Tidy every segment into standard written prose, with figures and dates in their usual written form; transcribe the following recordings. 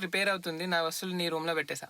Repair అవుతుంది. నా వస్తువులు నీ రూమ్లో పెట్టేసా.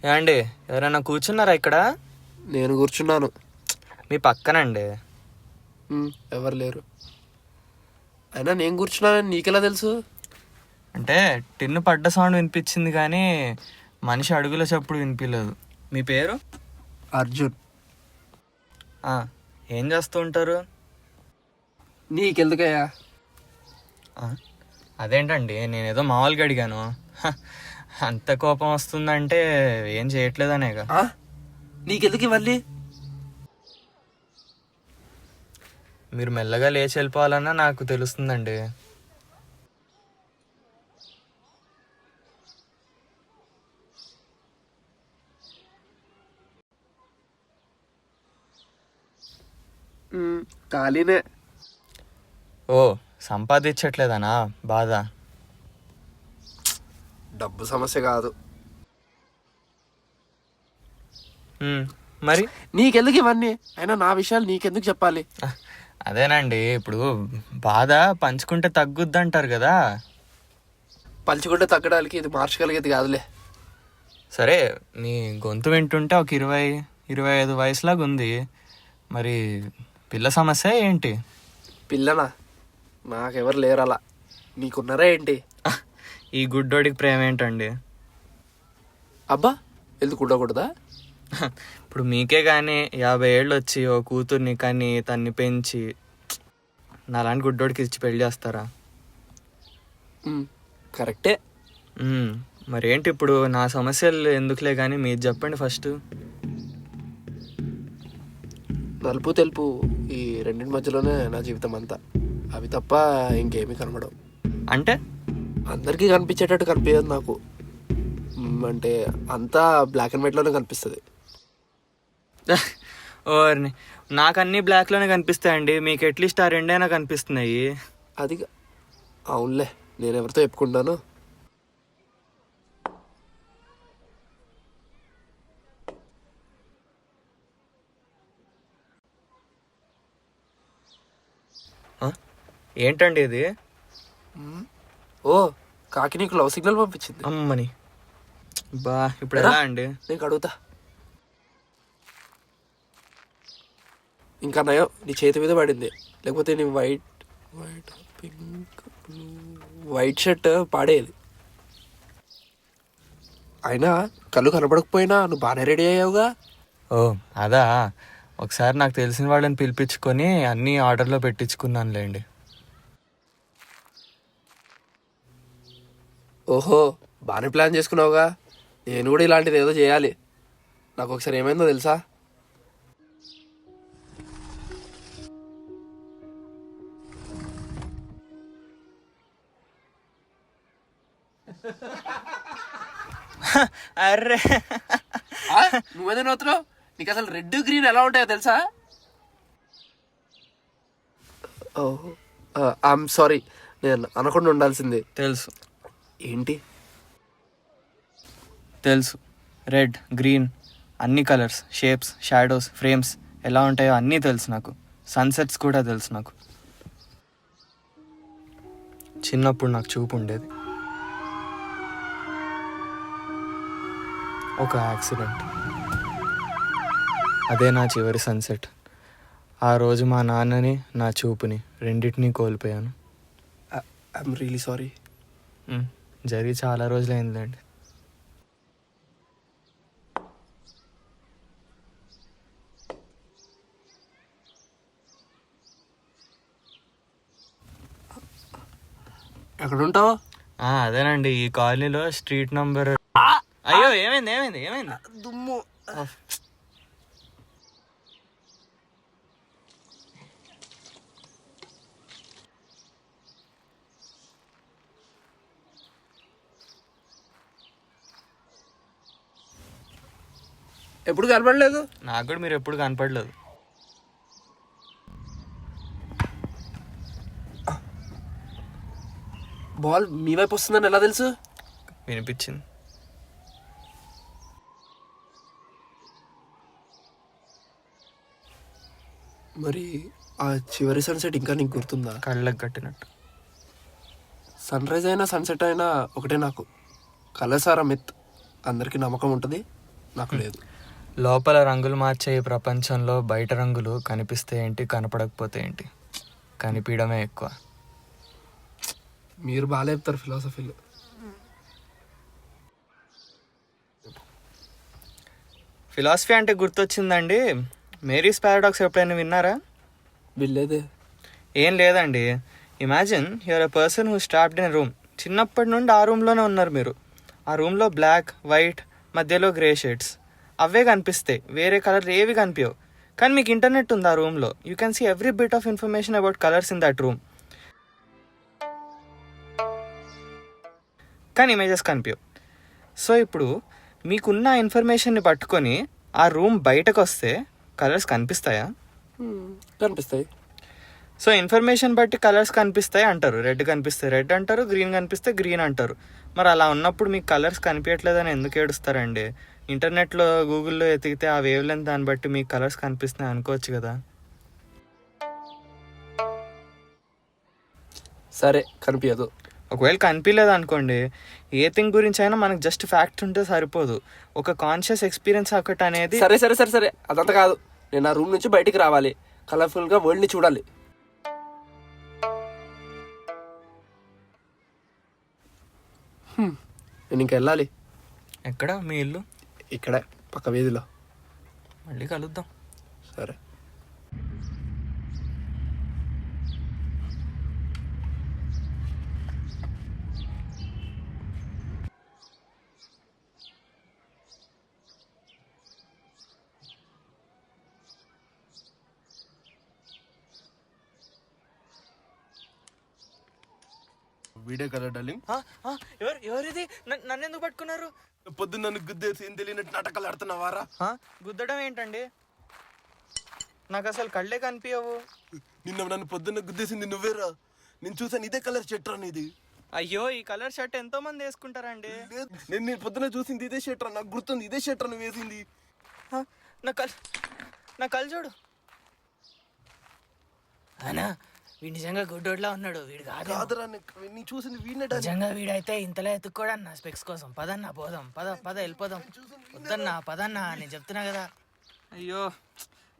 ఏమండి, ఎవరైనా కూర్చున్నారా ఇక్కడ? నేను కూర్చున్నాను. మీ పక్కనండి. ఎవరు లేరు. అయినా నేను కూర్చున్నానని నీకెలా తెలుసు? అంటే టిన్ను పడ్డ సౌండ్ వినిపించింది కానీ మనిషి అడుగుల చప్పుడు వినిపించలేదు. మీ పేరు? అర్జున్. ఏం చేస్తూ ఉంటారు? నీకెందుకయ్యా? అదేంటండి, నేనేదో మామూలుగా అడిగాను. అంత కోపం వస్తుందంటే ఏం చేయట్లేదనేగా. నీకెందుకు ఇవన్నీ? మీరు మెల్లగా లేచి వెళ్ళిపోవాలన్నా నాకు తెలుస్తుందండి. ఖాళీనే. ఓ, సంపాదించట్లేదనా బాధ? డబ్బు సమస్య కాదు. మరి నీకెందుకు ఇవన్నీ? అయినా నా విషయాలు నీకెందుకు చెప్పాలి? అదేనండి, ఇప్పుడు బాధ పంచుకుంటే తగ్గుద్ది అంటారు కదా. పంచుకుంటే తగ్గడానికి ఇది మార్చగలిగేది కాదులే. సరే, నీ గొంతు వింటుంటే ఒక 20-25 వయసులాగా ఉంది. మరి పిల్ల సమస్య ఏంటి? పిల్లనా? నాకెవరు లేరు అలా. నీకున్నారా ఏంటి? ఈ గుడ్డోడికి ప్రేమ ఏంటండి? అబ్బా, ఎందుకు ఉండకూడదా? ఇప్పుడు మీకే కానీ 50 ఏళ్ళు వచ్చి ఓ కూతుర్ని కానీ తన్ని పెంచి నాలాంటి గుడ్డోడికి ఇచ్చి పెళ్లి చేస్తారా? కరెక్టే. మరేంటి ఇప్పుడు నా సమస్యలు ఎందుకులే కానీ మీరు చెప్పండి ఫస్ట్. నలుపు తెలుపు ఈ రెండింటి మధ్యలోనే నా జీవితం అంతా. అవి తప్ప ఇంకేమీ కనబడవు. అంటే అందరికీ కనిపించేటట్టు కనిపించదు నాకు. అంటే అంతా బ్లాక్ అండ్ వైట్లోనే కనిపిస్తుంది. ఓర్ని, నాకు అన్నీ బ్లాక్లోనే కనిపిస్తాయండి. మీకు అట్లీస్ట్ ఆ రెండైనా కనిపిస్తున్నాయి. అది అవునులే, నేను ఎవరితో చెప్పుకుంటాను. ఏంటండి ఇది? ఓ, కాకి నీకు లవ్ సిగ్నల్ పంపించింది. అమ్మని బా, ఇప్పుడు ఎలా అండి? నీకు అడుగుతా. ఇంకా నయం నీ చేతి మీద పడింది, లేకపోతే నీ వైట్ షర్ట్ పాడేది. అయినా కళ్ళు కనపడకపోయినా నువ్వు బాగానే రెడీ అయ్యావుగా. ఓ అదా, ఒకసారి నాకు తెలిసిన వాళ్ళని పిలిపించుకొని అన్నీ ఆర్డర్లో పెట్టించుకున్నానులేండి. ఓహో, బాగానే ప్లాన్ చేసుకున్నావుగా. నేను కూడా ఇలాంటిది ఏదో చేయాలి. నాకు ఒకసారి ఏమైందో తెలుసా? అర్రే, నువ్వేదో నవ్వుతున్నావు? నీకు అసలు రెడ్ గ్రీన్ ఎలా ఉంటాయో తెలుసా? ఓహో, ఐఎమ్ సారీ, నేను అనకుండా ఉండాల్సింది. తెలుసు. ఏంటి? తెలుసు, రెడ్ గ్రీన్ అన్ని కలర్స్, షేప్స్, షాడోస్, ఫ్రేమ్స్ ఎలా ఉంటాయో అన్నీ తెలుసు నాకు. సన్సెట్స్ కూడా తెలుసు నాకు. చిన్నప్పుడు నాకు చూపు ఉండేది. ఒక యాక్సిడెంట్, అదే నా చివరి సన్సెట్. ఆ రోజు మా నాన్నని, నా చూపుని రెండింటినీ కోల్పోయాను. I'm really sorry. జరిగి చాలా రోజులైందిలేండి. ఎక్కడుంటావు? అదేనండి ఈ కాలనీలో స్ట్రీట్ నంబర్. అయ్యో ఏమైంది ఏమైంది ఏమైంది? దుమ్ము. ఎప్పుడు కనపడలేదు. నాకు కూడా మీరు ఎప్పుడు కనపడలేదు. బాల్ మీ వైపు వస్తుందని ఎలా తెలుసు? వినిపించింది. మరి ఆ చివరి సన్సెట్ ఇంకా నీకు గుర్తుందా? కళ్ళకు కట్టినట్టు. సన్ రైజ్ అయినా సన్సెట్ అయినా ఒకటే నాకు. కలసారా మిత్. అందరికీ నమ్మకం ఉంటుంది, నాకు లేదు. లోపల రంగులు మార్చే ఈ ప్రపంచంలో బయట రంగులు కనిపిస్తే ఏంటి, కనపడకపోతే ఏంటి, కనిపించడమే ఎక్కువ. మీరు బాగా చెప్తారు ఫిలాసఫీలు. ఫిలాసఫీ అంటే గుర్తొచ్చిందండి, మేరీస్ పారాడాక్స్ ఎప్పుడైనా విన్నారా? వీళ్ళేదే. ఏం లేదండి. Imagine you are a person who stopped in room. చిన్నప్పటి నుండి ఆ రూమ్లోనే ఉన్నారు మీరు. ఆ రూమ్లో బ్లాక్, వైట్, మధ్యలో గ్రే షేడ్స్ అవే కనిపిస్తాయి, వేరే కలర్ ఏవి కనిపించవు. కానీ మీకు ఇంటర్నెట్ ఉంది ఆ రూమ్లో. You can see every bit of information about colours in that room. కానీ ఇమేజెస్ కనిపించవు. సో ఇప్పుడు మీకున్న ఇన్ఫర్మేషన్ని పట్టుకొని ఆ రూమ్ బయటకు వస్తే కలర్స్ కనిపిస్తాయా? కనిపిస్తాయి. సో ఇన్ఫర్మేషన్ బట్టి కలర్స్ కనిపిస్తాయి అంటారు. రెడ్ కనిపిస్తే రెడ్ అంటారు, గ్రీన్ కనిపిస్తే గ్రీన్ అంటారు. మరి అలా ఉన్నప్పుడు మీకు కలర్స్ కనిపించట్లేదని ఎందుకు ఏడుస్తారండి? ఇంటర్నెట్లో గూగుల్లో ఎతికితే ఆ వేవ్ లెంత్ దాన్ని బట్టి మీకు కలర్స్ కనిపిస్తున్నాయి అనుకోవచ్చు కదా. సరే కనిపించదు. ఒకవేళ కనిపించలేదు అనుకోండి, ఏ థింగ్ గురించి అయినా మనకు జస్ట్ ఫ్యాక్ట్ ఉంటే సరిపోదు. ఒక కాన్షియస్ ఎక్స్పీరియన్స్ ఒకటి అనేది. సరే సరే సరే సరే అదంతా కాదు. నేను ఆ రూమ్ నుంచి బయటికి రావాలి, కలర్ఫుల్గా వరల్డ్ని చూడాలి. నేను ఇంక వెళ్ళాలి. ఎక్కడ మీ ఇల్లు? ఇక్కడే పక్క వీధిలో. మళ్ళీ కలుద్దాం. సరే. వీడియో కదా డార్లింగ్. ఎవరిది? నన్ను ఎందుకు పట్టుకున్నారు? పొద్దున్న నన్ను గుద్దేసి ఏం తెలియనట్టు నాటకాలు ఆడుతున్నావారా? గుద్దడం ఏంటండి? నాకు అసలు కళ్ళే కనిపించవు. నిన్న నన్ను పొద్దున్న గుద్దేసింది నువ్వేరా. నేను చూసాను, ఇదే కలర్ షర్ట్ రా నీది. అయ్యో, ఈ కలర్ షర్ట్ ఎంతో మంది వేసుకుంటారండి. నేను పొద్దున్న చూసింది ఇదే షర్ట్ రా, నాకు గుర్తుంది. ఇదే షర్ట్ రా నువ్వు వేసింది. నా కళ్ళు చూడు. అనా వీడు నిజంగా గుడ్డోడ్లా ఉన్నాడు. వీడు కాదురా, నీ చూసింది వీడినే. నిజంగా వీడైతే ఇంతలా ఎత్తుక్కోడన్నా స్పెక్స్ కోసం. పదన్నా పోదాం, పద వెళ్ళిపోదాం. వద్దన్నా పదన్నా, నేను చెప్తున్నా కదా. అయ్యో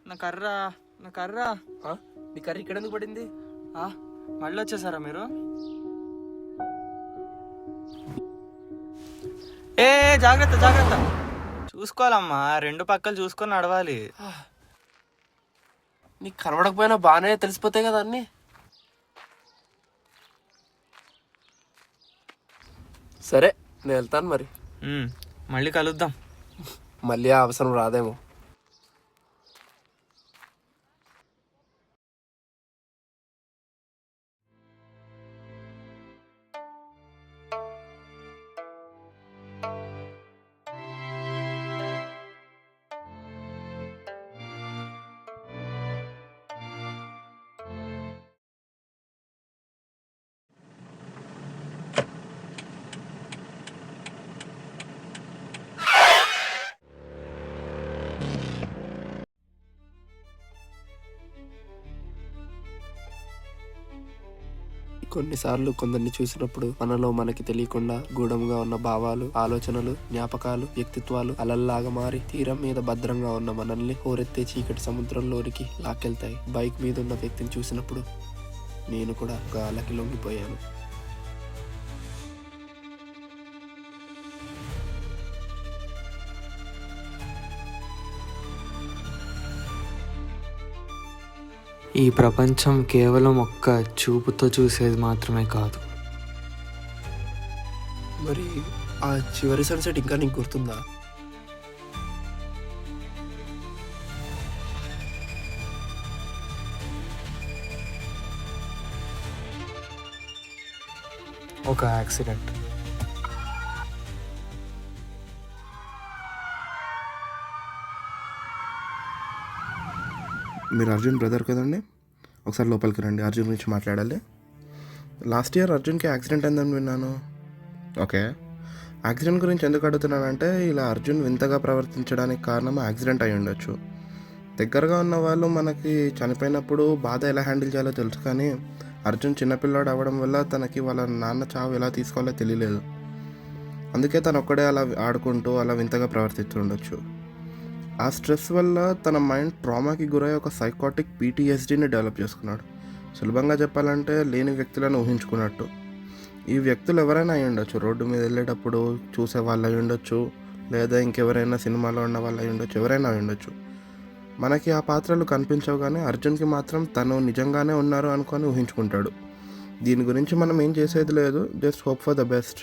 నా కర్రా. నీ కర్రీ ఇక్కడ ఎందుకు పడింది? మళ్ళీ వచ్చేసారా మీరు? ఏ జాగ్రత్త చూసుకోవాలమ్మా, రెండు పక్కలు చూసుకొని నడవాలి. నీకు కనబడకపోయినా బాగానే తెలిసిపోతాయి కదా అన్నీ. సరే నేను వెళ్తాను మరి. మళ్ళీ కలుద్దాం. మళ్ళీ ఆ అవసరం రాదేమో. కొన్నిసార్లు కొందరిని చూసినప్పుడు మనలో మనకి తెలియకుండా గూఢంగా ఉన్న భావాలు, ఆలోచనలు, జ్ఞాపకాలు, వ్యక్తిత్వాలు అలల్లాగా మారి తీరం మీద భద్రంగా ఉన్న మనల్ని హోరెత్తే చీకటి సముద్రంలోనికి లాక్కెళ్తాయి. బైక్ మీద ఉన్న వ్యక్తిని చూసినప్పుడు నేను కూడా గాలకి లొంగిపోయాను. ఈ ప్రపంచం కేవలం ఒక్క చూపుతో చూసేది మాత్రమే కాదు, మరి ఆ చివరి సన్సెట్ ఇంకా నీకు గుర్తుందా? ఒక యాక్సిడెంట్. మీరు అర్జున్ బ్రదర్ కదండి, ఒకసారి లోపలికి రండి, అర్జున్ గురించి మాట్లాడాలి. లాస్ట్ ఇయర్ అర్జున్కి యాక్సిడెంట్ అయిందని విన్నాను. ఓకే, యాక్సిడెంట్ గురించి ఎందుకు అడుగుతున్నానంటే ఇలా అర్జున్ వింతగా ప్రవర్తించడానికి కారణం యాక్సిడెంట్ అయి ఉండొచ్చు. దగ్గరగా ఉన్న వాళ్ళు మనకి చనిపోయినప్పుడు బాధ ఎలా హ్యాండిల్ చేయాలో తెలుసు, కానీ అర్జున్ చిన్నపిల్లాడు అవ్వడం వల్ల తనకి వాళ్ళ నాన్న చావు ఎలా తీసుకోవాలో తెలియలేదు. అందుకే తను ఒక్కడే అలా ఆడుకుంటూ అలా వింతగా ప్రవర్తిస్తుండొచ్చు. ఆ స్ట్రెస్ వల్ల తన మైండ్ ట్రామాకి గురై ఒక సైకాటిక్ PTSDని డెవలప్ చేసుకున్నాడు. సులభంగా చెప్పాలంటే లేని వ్యక్తులను ఊహించుకున్నట్టు. ఈ వ్యక్తులు ఎవరైనా అయి ఉండొచ్చు, రోడ్డు మీద వెళ్ళేటప్పుడు చూసే వాళ్ళు అయి ఉండొచ్చు, లేదా ఇంకెవరైనా సినిమాలో ఉన్న వాళ్ళు అయి ఉండొచ్చు, ఎవరైనా అయి ఉండొచ్చు. మనకి ఆ పాత్రలు కనిపించవు, కానీ అర్జున్కి మాత్రం తను నిజంగానే ఉన్నారు అనుకొని ఊహించుకుంటాడు. దీని గురించి మనం ఏం చేసేది లేదు, just hope for the best.